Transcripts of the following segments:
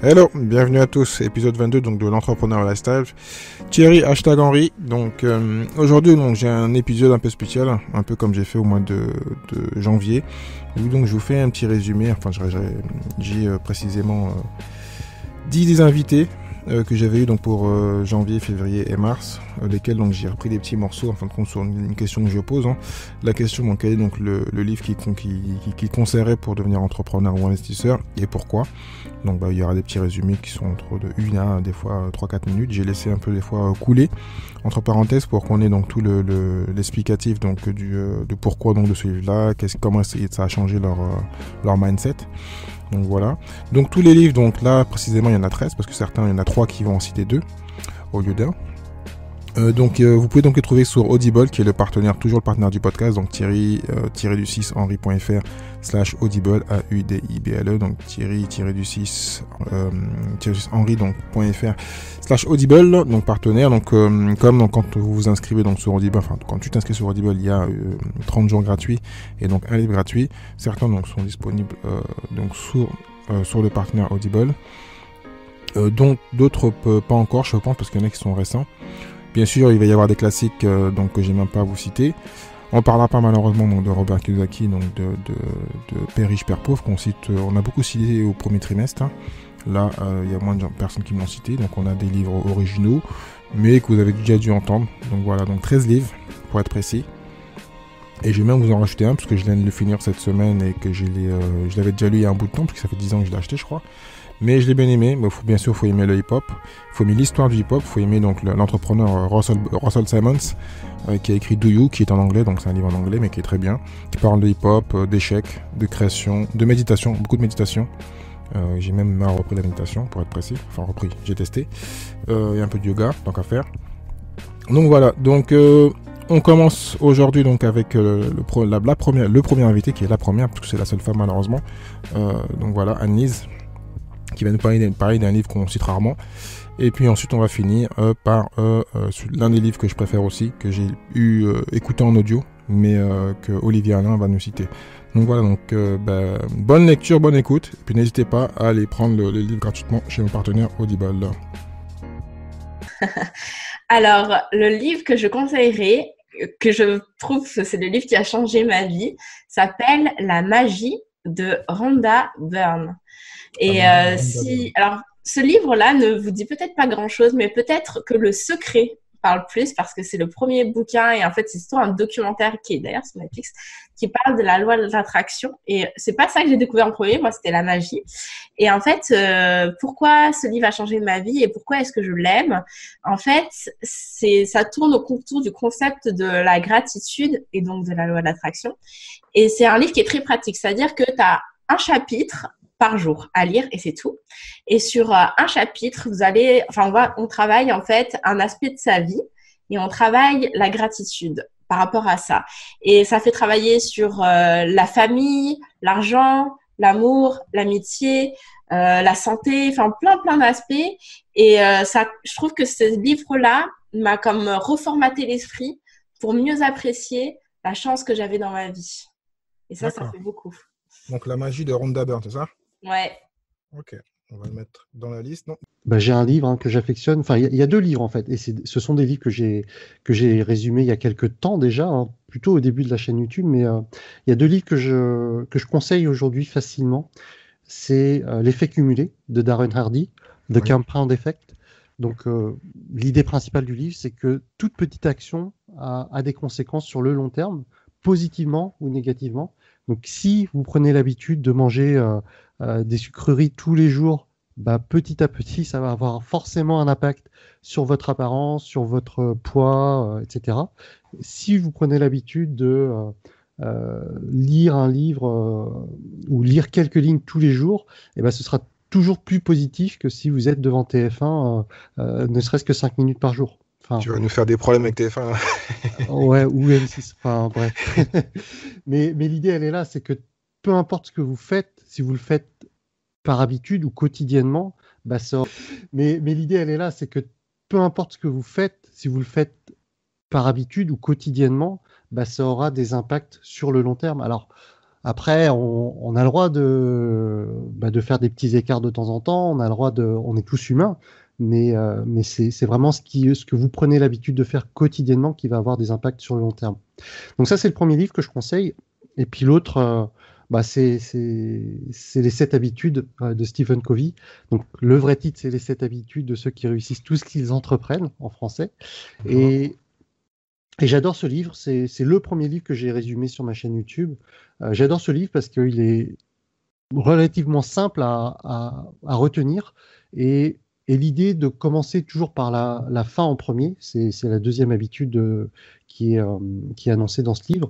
Hello, bienvenue à tous, épisode 22 donc de l'entrepreneur lifestyle. Thierry hashtag Henry. Donc aujourd'hui donc j'ai un épisode un peu spécial, un peu comme j'ai fait au mois de janvier. Où donc je vous fais un petit résumé, enfin j'ai précisément 10 des invités que j'avais eu donc pour janvier, février et mars, lesquels donc j'ai repris des petits morceaux en fin de compte sur une question que je pose. La question donc quel est donc le livre qui conseillerait pour devenir entrepreneur ou investisseur et pourquoi. Donc il y aura des petits résumés qui sont entre de 1 à des fois 3-4 minutes. J'ai laissé un peu des fois couler entre parenthèses pour qu'on ait donc tout l'explicatif donc de pourquoi donc de ce livre-là, comment ça a changé leur mindset. Donc voilà. Donc tous les livres, donc là précisément il y en a 13 parce que certains, il y en a 3 qui vont en citer 2 au lieu d'un. Vous pouvez donc les trouver sur Audible qui est toujours le partenaire du podcast, donc Thierry-du-6 henry.fr/Audible AUDIBLE, donc Thierry-du-6 Henry donc .fr/Audible, donc partenaire. Donc quand vous vous inscrivez donc sur Audible, enfin quand tu t'inscris sur Audible, il y a 30 jours gratuits et donc un livre gratuit. Certains donc sont disponibles donc sur le partenaire Audible. Donc d'autres pas encore, je pense, parce qu'il y en a qui sont récents. Bien sûr, il va y avoir des classiques donc que j'ai même pas à vous citer. On parlera pas malheureusement donc, de Robert Kiyosaki, donc de Père riche, Père pauvre, on a beaucoup cité au premier trimestre. Là, il y a moins de personnes qui me l'ont cité, donc on a des livres originaux, mais que vous avez déjà dû entendre. Donc voilà, donc 13 livres, pour être précis. Et je vais même vous en rajouter un, parce que je viens de le finir cette semaine et que je l'avais déjà lu il y a un bout de temps, parce que ça fait 10 ans que je l'ai acheté, je crois. Mais je l'ai bien aimé. Mais bien sûr, il faut aimer le hip-hop. Il faut aimer l'histoire du hip-hop. Il faut aimer donc l'entrepreneur Russell Simmons qui a écrit Do You, qui est en anglais, donc c'est un livre en anglais, mais qui est très bien. Qui parle de hip-hop, d'échecs, de création, de méditation, beaucoup de méditation. J'ai même repris la méditation, pour être précis. Enfin, repris, j'ai testé. Et un peu de yoga, tant qu'à faire. Donc voilà. Donc on commence aujourd'hui donc avec le premier invité, qui est la première, parce que c'est la seule femme malheureusement. Donc voilà, Annelise, qui va nous parler d'un livre qu'on cite rarement. Et puis ensuite, on va finir par l'un des livres que je préfère aussi, que j'ai écouté en audio, mais que Olivier Alain va nous citer. Donc voilà, bonne lecture, bonne écoute. Et puis n'hésitez pas à aller prendre le livre gratuitement chez mon partenaire Audible. Alors, le livre que je conseillerais, que je trouve que c'est le livre qui a changé ma vie, s'appelle La magie de Rhonda Byrne. Et alors, ce livre-là ne vous dit peut-être pas grand-chose, mais peut-être que le secret parle plus parce que c'est le premier bouquin et en fait, c'est surtout un documentaire qui est d'ailleurs sur Netflix qui parle de la loi de l'attraction. Et c'est pas ça que j'ai découvert en premier, moi, c'était la magie. Et en fait, pourquoi ce livre a changé ma vie et pourquoi est-ce que je l'aime? En fait, ça tourne au contour du concept de la gratitude et donc de la loi de l'attraction. Et c'est un livre qui est très pratique, c'est-à-dire que tu as un chapitre par jour à lire et c'est tout. Et sur un chapitre, on travaille en fait un aspect de sa vie et on travaille la gratitude par rapport à ça. Et ça fait travailler sur la famille, l'argent, l'amour, l'amitié, la santé, enfin plein d'aspects. Et je trouve que ce livre-là m'a comme reformaté l'esprit pour mieux apprécier la chance que j'avais dans ma vie. Et ça D'accord. fait beaucoup. Donc la magie de Rhonda Byrne, c'est ça? Ouais. Ok, on va le mettre dans la liste. Non. J'ai un livre que j'affectionne. Enfin, il y a deux livres en fait, et ce sont des livres que j'ai résumés il y a quelques temps déjà, plutôt au début de la chaîne YouTube. Mais il y a deux livres que je conseille aujourd'hui facilement. C'est L'effet cumulé de Darren Hardy, The Compound Effect. Donc l'idée principale du livre, c'est que toute petite action a des conséquences sur le long terme, positivement ou négativement. Donc si vous prenez l'habitude de manger des sucreries tous les jours, petit à petit, ça va avoir forcément un impact sur votre apparence, sur votre poids, etc. Si vous prenez l'habitude de lire un livre ou lire quelques lignes tous les jours, ce sera toujours plus positif que si vous êtes devant TF1, ne serait-ce que 5 minutes par jour. Enfin, tu vas nous faire des problèmes avec TF1. Ouais, ou M6, enfin bref. mais l'idée, elle est là, c'est que peu importe ce que vous faites, si vous le faites par habitude ou quotidiennement, ça... mais l'idée, elle est là, c'est que peu importe ce que vous faites, si vous le faites par habitude ou quotidiennement, ça aura des impacts sur le long terme. Alors, Après, on a le droit de faire des petits écarts de temps en temps. On a le droit on est tous humains, mais c'est vraiment ce que vous prenez l'habitude de faire quotidiennement qui va avoir des impacts sur le long terme. Donc ça, c'est le premier livre que je conseille. Et puis l'autre, c'est les 7 habitudes de Stephen Covey. Donc le vrai titre, c'est les 7 habitudes de ceux qui réussissent tout ce qu'ils entreprennent en français. Et j'adore ce livre. C'est le premier livre que j'ai résumé sur ma chaîne YouTube. J'adore ce livre parce qu'il est relativement simple à retenir et l'idée de commencer toujours par la fin en premier, c'est la deuxième habitude qui est annoncée dans ce livre.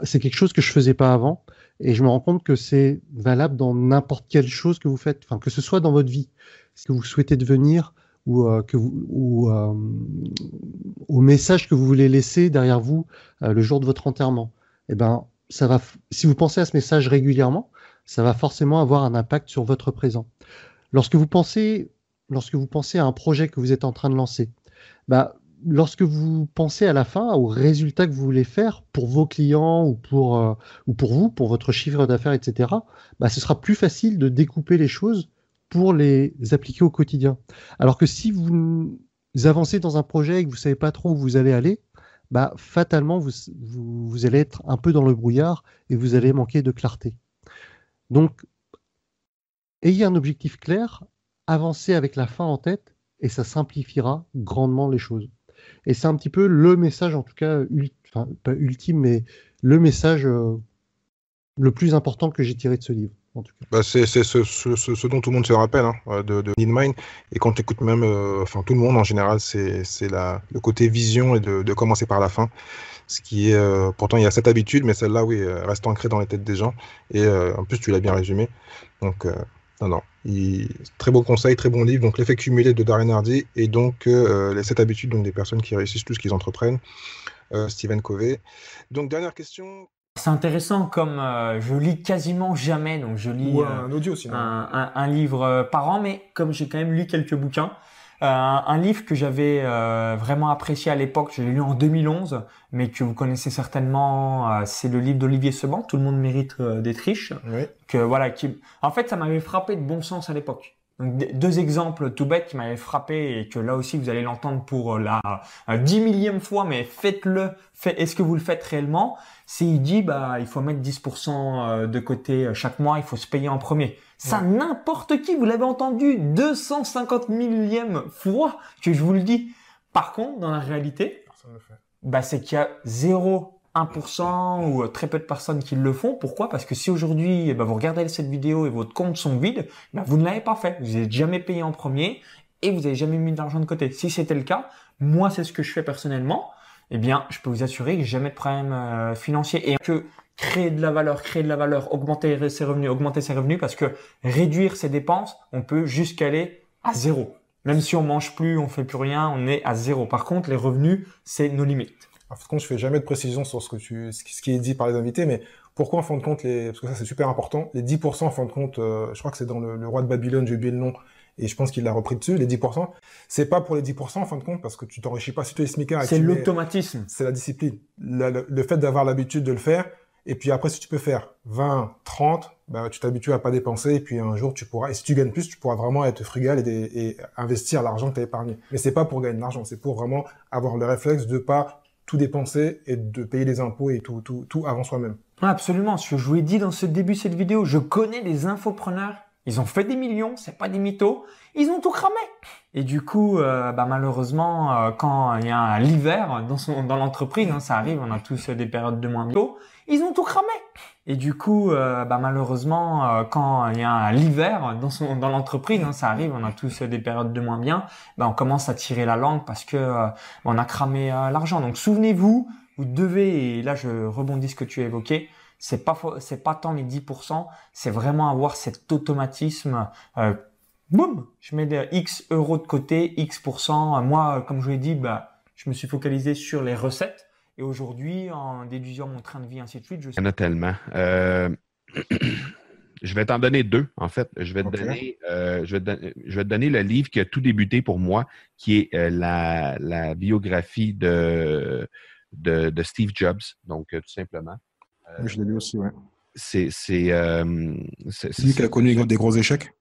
C'est quelque chose que je faisais pas avant et je me rends compte que c'est valable dans n'importe quelle chose que vous faites, enfin que ce soit dans votre vie, ce que vous souhaitez devenir ou au message que vous voulez laisser derrière vous le jour de votre enterrement. Et ça va, si vous pensez à ce message régulièrement, ça va forcément avoir un impact sur votre présent. Lorsque vous pensez à un projet que vous êtes en train de lancer, lorsque vous pensez à la fin, au résultat que vous voulez faire pour vos clients ou pour vous, pour votre chiffre d'affaires, etc., ce sera plus facile de découper les choses pour les appliquer au quotidien. Alors que si vous avancez dans un projet et que vous ne savez pas trop où vous allez aller, fatalement, vous allez être un peu dans le brouillard et vous allez manquer de clarté. Donc, ayez un objectif clair, avancez avec la fin en tête et ça simplifiera grandement les choses. Et c'est un petit peu le message, en tout cas, pas ultime, mais le message le plus important que j'ai tiré de ce livre. En tout cas. C'est ce dont tout le monde se rappelle de Need Mind. Et quand tu écoutes même, tout le monde en général, c'est le côté vision et de commencer par la fin. Ce qui est, pourtant, il y a cette habitude, mais celle-là, oui, reste ancrée dans les têtes des gens. Et en plus, tu l'as bien résumé. Donc, non. Très bon conseil, très bon livre. Donc, L'effet cumulé de Darren Hardy. Et donc, les 7 habitudes donc, des personnes qui réussissent tout ce qu'ils entreprennent. Stephen Covey. Donc, dernière question. C'est intéressant comme je lis quasiment jamais, donc je lis un audio sinon. un livre par an, mais comme j'ai quand même lu quelques bouquins, un livre que j'avais vraiment apprécié à l'époque, je l'ai lu en 2011, mais que vous connaissez certainement, c'est le livre d'Olivier Seban, Tout le monde mérite d'être riche. Oui. En fait, ça m'avait frappé de bon sens à l'époque. Donc, 2 exemples tout bêtes qui m'avaient frappé et que là aussi vous allez l'entendre pour la 10 millième fois, mais faites-le. Est-ce que vous le faites réellement? C'est il dit il faut mettre 10% de côté chaque mois, il faut se payer en premier. Ça, n'importe qui, vous l'avez entendu 250 millième fois que je vous le dis. Par contre, dans la réalité, personne le fait. C'est qu'il y a 0,1% ou très peu de personnes qui le font. Pourquoi? Parce que si aujourd'hui, vous regardez cette vidéo et votre compte sont vides, vous ne l'avez pas fait. Vous n'avez jamais payé en premier et vous n'avez jamais mis d'argent de côté. Si c'était le cas, moi, c'est ce que je fais personnellement. Je peux vous assurer que j'ai jamais de problème financier et que créer de la valeur, augmenter ses revenus parce que réduire ses dépenses, on peut jusqu'à aller à 0. Même si on mange plus, on fait plus rien, on est à 0. Par contre, les revenus, c'est nos limites. En fin de compte, je fais jamais de précision sur ce qui est dit par les invités, mais pourquoi en fin de compte, parce que ça c'est super important, les 10% en fin de compte, je crois que c'est dans le roi de Babylone, j'ai oublié le nom, et je pense qu'il l'a repris dessus, les 10%, c'est pas pour les 10% en fin de compte, parce que tu t'enrichis pas si tu es smicard. C'est l'automatisme. C'est la discipline. Le fait d'avoir l'habitude de le faire, et puis après, si tu peux faire 20, 30, tu t'habitues à pas dépenser, et puis un jour, tu pourras, et si tu gagnes plus, tu pourras vraiment être frugal et investir l'argent que tu as épargné. Mais c'est pas pour gagner de l'argent, c'est pour vraiment avoir le réflexe de pas tout dépenser et de payer les impôts et tout avant soi-même. Absolument. Ce que je vous ai dit dans ce début de cette vidéo, je connais des infopreneurs. Ils ont fait des millions, c'est pas des mythos. Ils ont tout cramé. Et du coup, malheureusement, quand il y a l'hiver dans l'entreprise, ça arrive, on a tous des périodes de moins bien. Ils ont tout cramé. Et du coup, malheureusement, quand il y a l'hiver dans l'entreprise, ça arrive, on a tous des périodes de moins bien. On commence à tirer la langue parce que on a cramé l'argent. Donc souvenez-vous, vous devez, et là je rebondis ce que tu as évoqué, c'est pas tant les 10%, c'est vraiment avoir cet automatisme. Boum, je mets des X euros de côté, X%. Moi, comme je vous l'ai dit, je me suis focalisé sur les recettes. Et aujourd'hui, en déduisant mon train de vie, ainsi de suite, Il y en a tellement. Je vais t'en donner 2, en fait. Je vais te donner le livre qui a tout débuté pour moi, qui est la biographie de Steve Jobs, donc tout simplement. Je l'ai lu aussi, ouais. Lui qui a connu des gros échecs.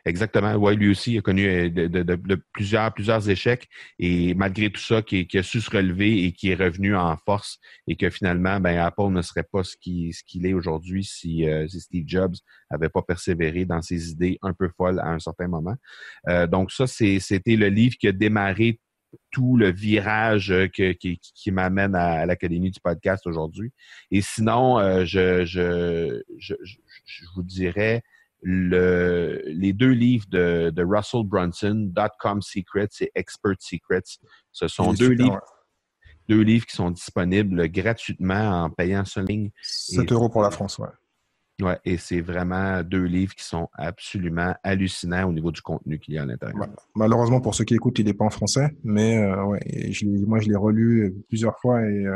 Exactement. Oui, lui aussi, il a connu de plusieurs échecs et malgré tout ça, qui a su se relever et qui est revenu en force et que finalement, Apple ne serait pas ce qu'il est aujourd'hui si Steve Jobs n'avait pas persévéré dans ses idées un peu folles à un certain moment. Donc ça, c'était le livre qui a démarré tout le virage qui m'amène à l'Académie du podcast aujourd'hui. Et sinon, je vous dirais les 2 livres de Russell Brunson, Dot-Com Secrets et Expert Secrets. Ce sont 2 livres qui sont disponibles gratuitement en payant sur ligne. 7 € pour la France, ouais. Ouais, et c'est vraiment 2 livres qui sont absolument hallucinants au niveau du contenu qu'il y a à l'intérieur. Malheureusement, pour ceux qui écoutent, il n'est pas en français, mais ouais, moi, je l'ai relu plusieurs fois et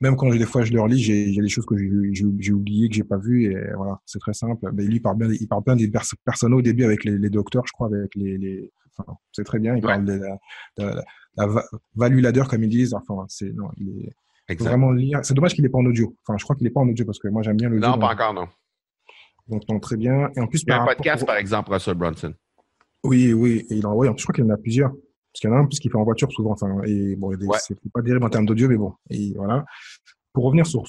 même quand des fois je le relis, j'ai des choses que j'ai oubliées, que j'ai pas vues et voilà, c'est très simple. Mais lui, il parle bien des personnes au début avec les docteurs, je crois, avec enfin, c'est très bien. Il parle de la value ladder, comme ils disent. Enfin, il faut vraiment lire. C'est dommage qu'il n'est pas en audio. Enfin, je crois qu'il n'est pas en audio parce que moi, j'aime bien l'audio. Non, pas encore, non. Donc, très bien. Et en plus, il y a un podcast, par exemple, Russell Brunson. Oui. Et je crois qu'il y en a plusieurs. Parce qu'il y en a un plus qui fait en voiture souvent. Enfin, et bon, c'est pas terrible en termes d'audio, mais bon. Et voilà. Pour revenir sur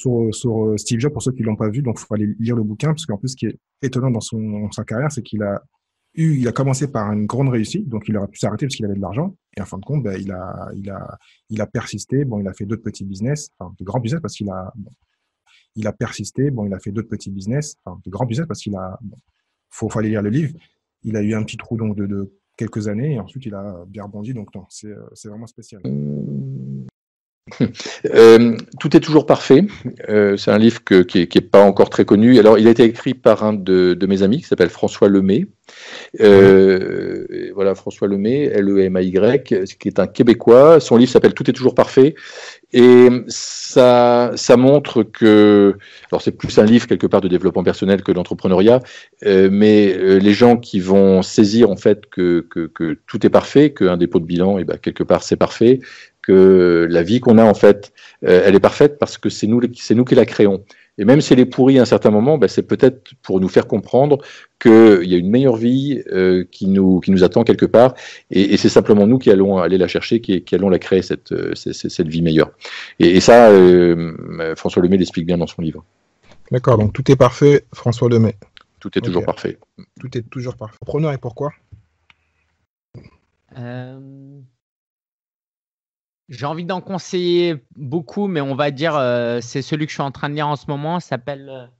Steve Jobs, pour ceux qui l'ont pas vu, donc il faut aller lire le bouquin, parce qu'en plus, ce qui est étonnant dans sa carrière, c'est qu'il a commencé par une grande réussite, donc il aurait pu s'arrêter parce qu'il avait de l'argent. Et en fin de compte, il a persisté. Bon, il a fait d'autres petits business, enfin, de grands business parce qu'il a persisté. Bon, il a fait d'autres petits business, enfin, de grands business parce qu'il a, faut aller lire le livre. Il a eu un petit trou donc de quelques années et ensuite il a bien rebondi. Donc non, c'est vraiment spécial. Tout est toujours parfait. C'est un livre qui est pas encore très connu. Alors, il a été écrit par un de mes amis qui s'appelle François Lemay. Voilà, François Lemay, Lemay, qui est un Québécois. Son livre s'appelle Tout est toujours parfait. Et ça montre que, alors c'est plus un livre quelque part de développement personnel que d'entrepreneuriat, mais les gens qui vont saisir en fait que tout est parfait, qu'un dépôt de bilan, et quelque part c'est parfait, que la vie qu'on a en fait, elle est parfaite parce que c'est nous qui la créons. Et même si elle est pourrie à un certain moment, c'est peut-être pour nous faire comprendre qu'il y a une meilleure vie qui nous attend quelque part, et c'est simplement nous qui allons aller la chercher, qui allons la créer, cette vie meilleure. Et ça, François Lemay l'explique bien dans son livre. D'accord, donc tout est parfait, François Lemay. Tout est toujours parfait. Tout est toujours parfait. Preneur, et pourquoi ? J'ai envie d'en conseiller beaucoup, mais on va dire c'est celui que je suis en train de lire en ce moment. Ça s'appelle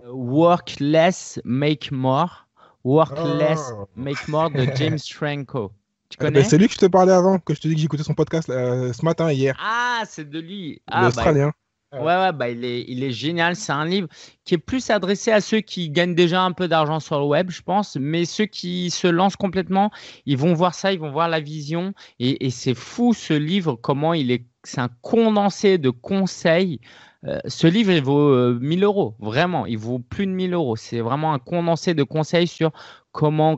Work Less, Make More. Work Less, Make More de James Franco. Tu connais ? C'est lui que je te parlais avant, que je te dis que j'écoutais son podcast ce matin et hier. Ah, c'est de lui. L'Australien. Ouais, il est génial. C'est un livre qui est plus adressé à ceux qui gagnent déjà un peu d'argent sur le web, je pense. Mais ceux qui se lancent complètement, ils vont voir ça, ils vont voir la vision. Et c'est fou ce livre, comment c'est un condensé de conseils. Ce livre, il vaut 1000 €. Vraiment, il vaut plus de 1000 €. C'est vraiment un condensé de conseils sur comment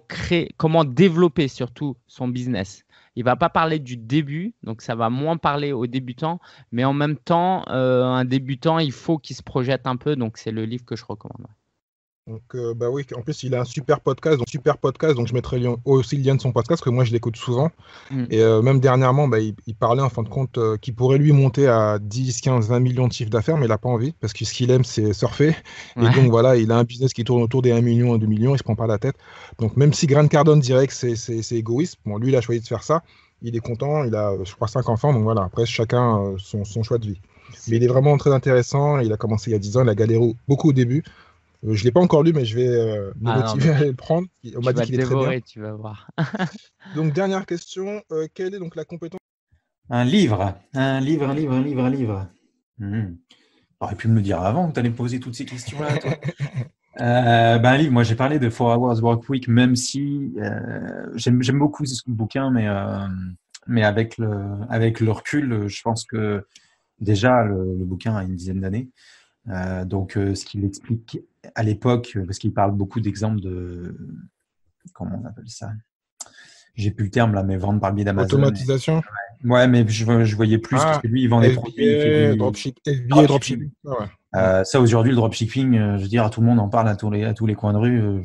développer surtout son business. Il ne va pas parler du début, donc ça va moins parler aux débutants, mais en même temps, un débutant, il faut qu'il se projette un peu, donc c'est le livre que je recommande. Donc, oui, en plus, il a un super podcast, donc je mettrai aussi le lien de son podcast, que moi, je l'écoute souvent. Et même dernièrement, il parlait en fin de compte qu'il pourrait lui monter à 10, 15, 20 millions de chiffre d'affaires, mais il n'a pas envie, parce que ce qu'il aime, c'est surfer. Ouais. Et donc, voilà, il a un business qui tourne autour des 1 million et 2 millions, il ne se prend pas la tête. Donc, même si Grant Cardone dirait que c'est égoïste, bon, lui, il a choisi de faire ça. Il est content, il a, je crois, 5 enfants, donc voilà, après, chacun son choix de vie. Mais il est vraiment très intéressant, il a commencé il y a 10 ans, il a galéré beaucoup au début. Je ne l'ai pas encore lu, mais je vais me motiver à le prendre. On m'a dit qu'il est très bien. Tu vas voir. Donc, dernière question. Quelle est donc la compétence ? Un livre. T'aurais pu me le dire avant que tu allais me poser toutes ces questions-là, toi. Un livre, moi j'ai parlé de 4 Hours Work Week, même si j'aime beaucoup ce bouquin, mais avec le recul, je pense que déjà le bouquin a une dizaine d'années. Donc, ce qu'il explique à l'époque, parce qu'il parle beaucoup d'exemples de, comment on appelle ça, j'ai plus le terme là, mais vendre par le biais d'Amazon. Automatisation. Ouais, mais je voyais plus parce que lui, il vend des produits. Il fait du FBA, dropshipping. Ça, aujourd'hui, le dropshipping, je veux dire, à tout le monde en parle à tous les coins de rue.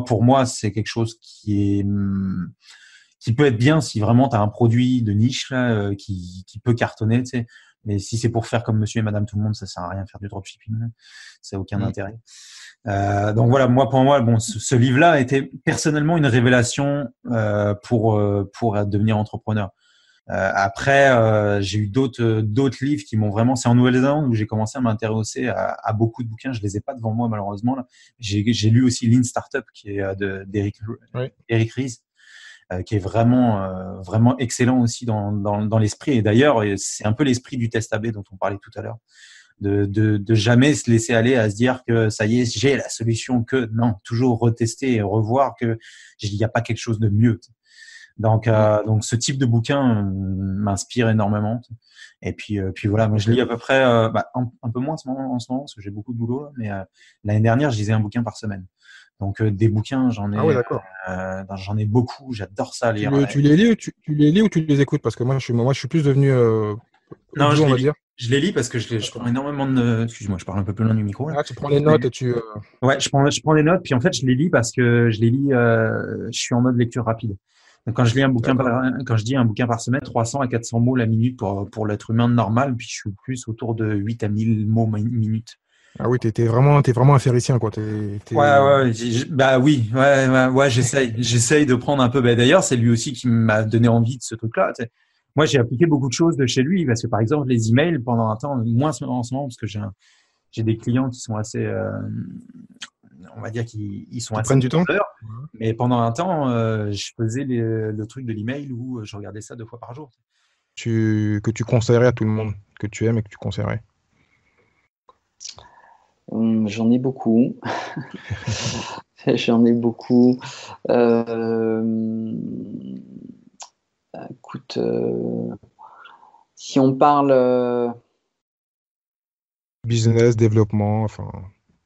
Pour moi, c'est quelque chose qui peut être bien si vraiment tu as un produit de niche là, qui peut cartonner, tu sais. Mais si c'est pour faire comme monsieur et madame tout le monde, ça sert à rien de faire du dropshipping. Ça n'a aucun intérêt. Donc voilà, pour moi, bon, ce livre-là a été personnellement une révélation pour devenir entrepreneur. Après, j'ai eu d'autres livres qui m'ont vraiment. C'est en Nouvelle-Zélande où j'ai commencé à m'intéresser à beaucoup de bouquins. Je les ai pas devant moi malheureusement. Là. J'ai lu aussi Lean Startup qui est d'Eric Ries. Qui est vraiment excellent aussi dans l'esprit. Et d'ailleurs, c'est un peu l'esprit du test AB dont on parlait tout à l'heure, de jamais se laisser aller à se dire que ça y est, j'ai la solution, que non, toujours retester et revoir que il n'y a pas quelque chose de mieux. Donc ce type de bouquin m'inspire énormément. Et puis voilà, moi je lis à peu près un peu moins en ce moment parce que j'ai beaucoup de boulot là, mais l'année dernière je lisais un bouquin par semaine. Donc des bouquins, j'en ai beaucoup, j'adore ça lire. Tu les lis ou tu les écoutes? Parce que moi je suis plus devenu non, audio, on va dire. Je les lis parce que je prends énormément de excuse-moi, je parle un peu plus loin du micro. Tu prends les notes et tu Ouais, je prends les notes puis en fait je les lis parce que je suis en mode lecture rapide. Donc quand je lis un bouquin quand je dis un bouquin par semaine, 300 à 400 mots la minute pour l'être humain normal, puis je suis plus autour de 8 à 1000 mots minute. Ah oui, t'es vraiment un pharicien, quoi. Ouais, j'essaye de prendre un peu. D'ailleurs, c'est lui aussi qui m'a donné envie de ce truc-là. T'sais. Moi, j'ai appliqué beaucoup de choses de chez lui parce que, par exemple, les emails, pendant un temps, moins en ce moment, parce que j'ai des clients qui sont assez, on va dire qu'ils sont assez prennent du temps. Mais pendant un temps, je faisais le truc de l'email où je regardais ça 2 fois par jour. Que tu conseillerais à tout le monde, que tu aimes et que tu conseillerais? J'en ai beaucoup. J'en ai beaucoup. Écoute, si on parle business, développement, enfin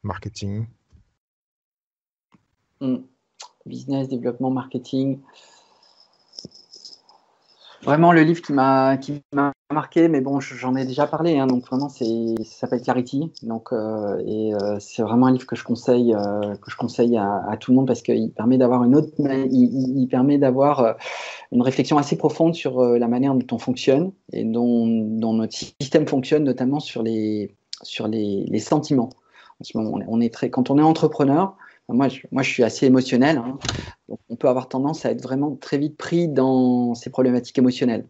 marketing. Business, développement, marketing. Vraiment le livre qui m'a marqué, mais bon, j'en ai déjà parlé, hein, donc vraiment ça s'appelle Clarity, donc c'est vraiment un livre que je conseille à tout le monde parce qu'il permet d'avoir il permet d'avoir une réflexion assez profonde sur la manière dont on fonctionne et dont notre système fonctionne, notamment sur les sentiments. En ce moment, quand on est entrepreneur. Moi, je suis assez émotionnel. Hein. Donc, on peut avoir tendance à être vraiment très vite pris dans ces problématiques émotionnelles,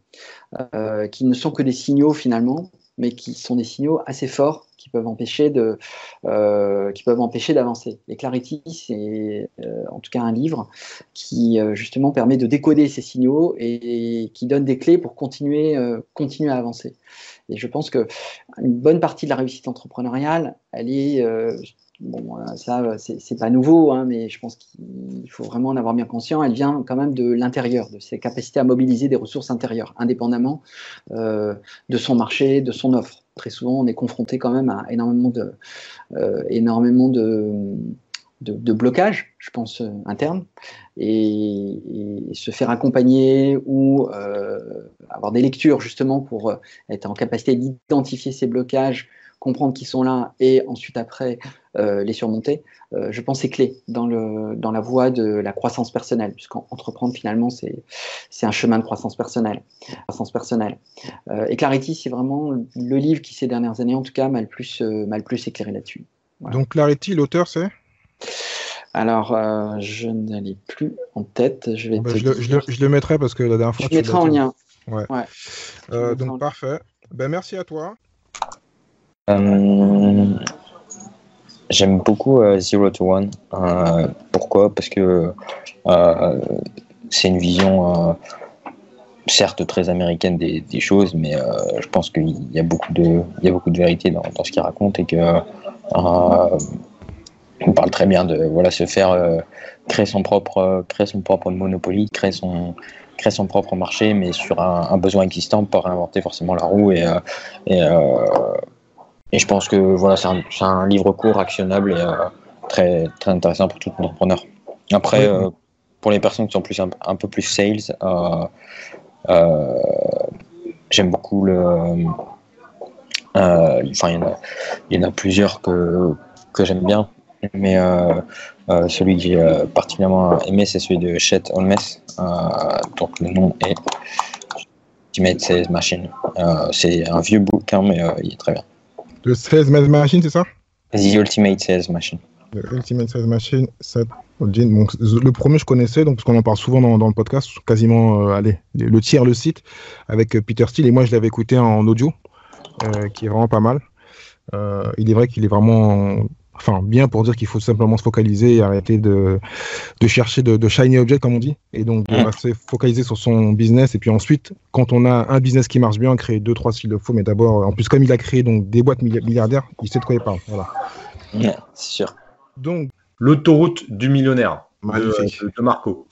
qui ne sont que des signaux finalement, mais qui sont des signaux assez forts qui peuvent empêcher d'avancer. Et Clarity, c'est en tout cas un livre qui justement permet de décoder ces signaux et qui donne des clés pour continuer à avancer. Et je pense que une bonne partie de la réussite entrepreneuriale, elle est ça, c'est pas nouveau, hein, mais je pense qu'il faut vraiment en avoir bien conscience. Elle vient quand même de l'intérieur, de ses capacités à mobiliser des ressources intérieures, indépendamment de son marché, de son offre. Très souvent, on est confronté quand même à énormément de blocages, je pense, internes. Et se faire accompagner ou avoir des lectures, justement, pour être en capacité d'identifier ces blocages, comprendre qu'ils sont là et ensuite après les surmonter, je pense c'est clé dans la voie de la croissance personnelle, puisqu'entreprendre finalement c'est un chemin de croissance personnelle. Et Clarity, c'est vraiment le livre qui ces dernières années en tout cas m'a le plus éclairé là-dessus. Voilà. Donc Clarity, l'auteur c'est? Alors je ne l'ai plus en tête. Je le mettrai parce que la dernière fois je mettrai en lien. Ouais. Donc parfait. Merci à toi. J'aime beaucoup Zero to One. Pourquoi? Parce que c'est une vision certes très américaine des choses, mais je pense qu'il y a beaucoup de vérité dans ce qu'il raconte et que on parle très bien de se faire créer son propre monopoly, créer son propre marché, mais sur un besoin existant, pas réinventer forcément la roue et je pense que c'est un livre court, actionnable et très, très intéressant pour tout entrepreneur. Après, pour les personnes qui sont un peu plus sales, j'aime beaucoup il y en a plusieurs que j'aime bien, mais celui que j'ai particulièrement aimé, c'est celui de Chet Holmes. Donc le nom est Ultimate Sales Machine. C'est un vieux bouquin, mais il est très bien. Le Sales Machine, c'est ça? The Ultimate Sales Machine. The Ultimate Sales Machine, Seth Godin. Donc, le premier, je connaissais, donc, parce qu'on en parle souvent dans le podcast, quasiment, le tiers, le site, avec Peter Thiel. Et moi, je l'avais écouté en audio, qui est vraiment pas mal. Il est vrai qu'il est vraiment bien pour dire qu'il faut simplement se focaliser et arrêter de chercher de shiny object, comme on dit, et donc de se focaliser sur son business. Et puis ensuite, quand on a un business qui marche bien, créer 2-3 s'il le faut, mais d'abord, en plus, comme il a créé donc des boîtes milliardaires, il sait de quoi il parle. Voilà. Ouais, c'est sûr. Donc, L'autoroute du millionnaire de Marco,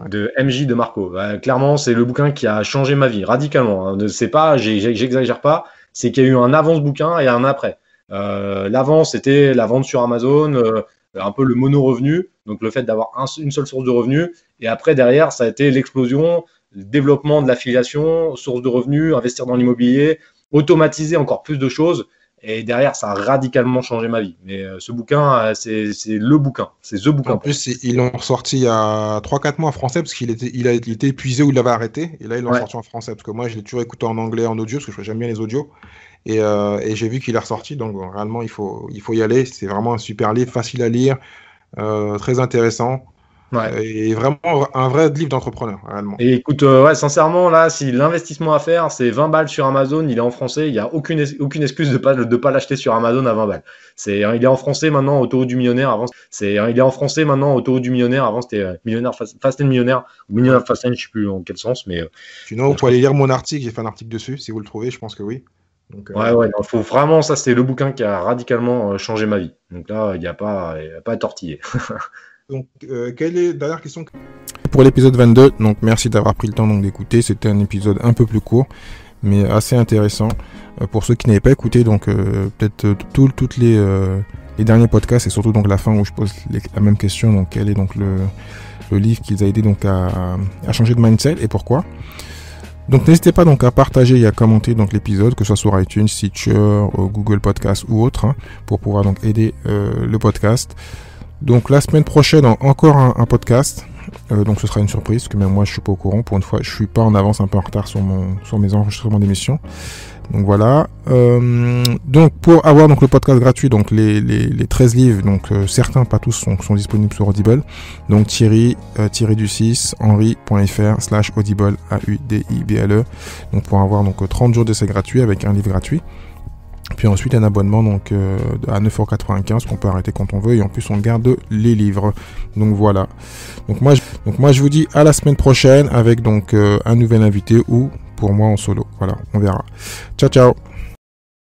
de MJ de Marco. Clairement, c'est le bouquin qui a changé ma vie radicalement. C'est pas, j'exagère pas, c'est qu'il y a eu un avant ce bouquin et un après. L'avant, c'était la vente sur Amazon, un peu le mono-revenu, donc le fait d'avoir une seule source de revenus. Et après, derrière, ça a été l'explosion, le développement de l'affiliation, source de revenus, investir dans l'immobilier, automatiser encore plus de choses. Et derrière, ça a radicalement changé ma vie. Mais ce bouquin, c'est le bouquin. C'est the bouquin. En plus, ils l'ont sorti il y a 3-4 mois en français parce qu'il était épuisé ou il l'avait arrêté. Et là, ils l'ont sorti en français. Parce que moi, je l'ai toujours écouté en anglais, en audio, parce que j'aime bien les audios. Et j'ai vu qu'il est ressorti. Donc, réellement, il faut y aller. C'est vraiment un super livre, facile à lire, très intéressant. Ouais. Et vraiment un vrai livre d'entrepreneur, réellement. Et écoute, sincèrement, là, si l'investissement à faire, c'est 20 balles sur Amazon, il est en français, il n'y a aucune excuse de pas l'acheter sur Amazon à 20 balles. Il est en français maintenant, Autoroute du millionnaire. Avant, il est en français maintenant, Autoroute du millionnaire. Avant, c'était millionnaire Fast and Millionnaire, ou Millionnaire Fast and, je ne sais plus en quel sens. Mais sinon, vous pouvez aller lire mon article, j'ai fait un article dessus, si vous le trouvez, je pense que oui. Donc, il faut vraiment, ça, c'est le bouquin qui a radicalement changé ma vie. Donc là, il n'y a pas à tortiller. Donc, quelle est la dernière question pour l'épisode 22? Donc, merci d'avoir pris le temps d'écouter. C'était un épisode un peu plus court, mais assez intéressant. Pour ceux qui n'avaient pas écouté, donc peut-être toutes les derniers podcasts, et surtout donc la fin où je pose la même question. Donc, quel est donc le livre qui les a aidés donc à changer de mindset et pourquoi? Donc, n'hésitez pas donc à partager et à commenter donc l'épisode, que ce soit sur iTunes, Stitcher, Google Podcast ou autre, pour pouvoir donc aider le podcast. Donc la semaine prochaine, encore un podcast. Donc ce sera une surprise, parce que même moi je suis pas au courant. Pour une fois, je suis pas en avance, un peu en retard sur mes enregistrements d'émissions. Donc voilà. Donc pour avoir donc le podcast gratuit, donc les 13 livres, donc certains, pas tous, sont disponibles sur Audible. Donc Thierry-du-6 henry.fr/audible AUDIBLE. Donc pour avoir donc 30 jours d'essai gratuit avec un livre gratuit. Puis ensuite un abonnement donc à 9,95 € qu'on peut arrêter quand on veut, et en plus on garde les livres. Donc voilà. Donc moi je vous dis à la semaine prochaine avec donc un nouvel invité ou pour moi en solo. Voilà, on verra. Ciao ciao.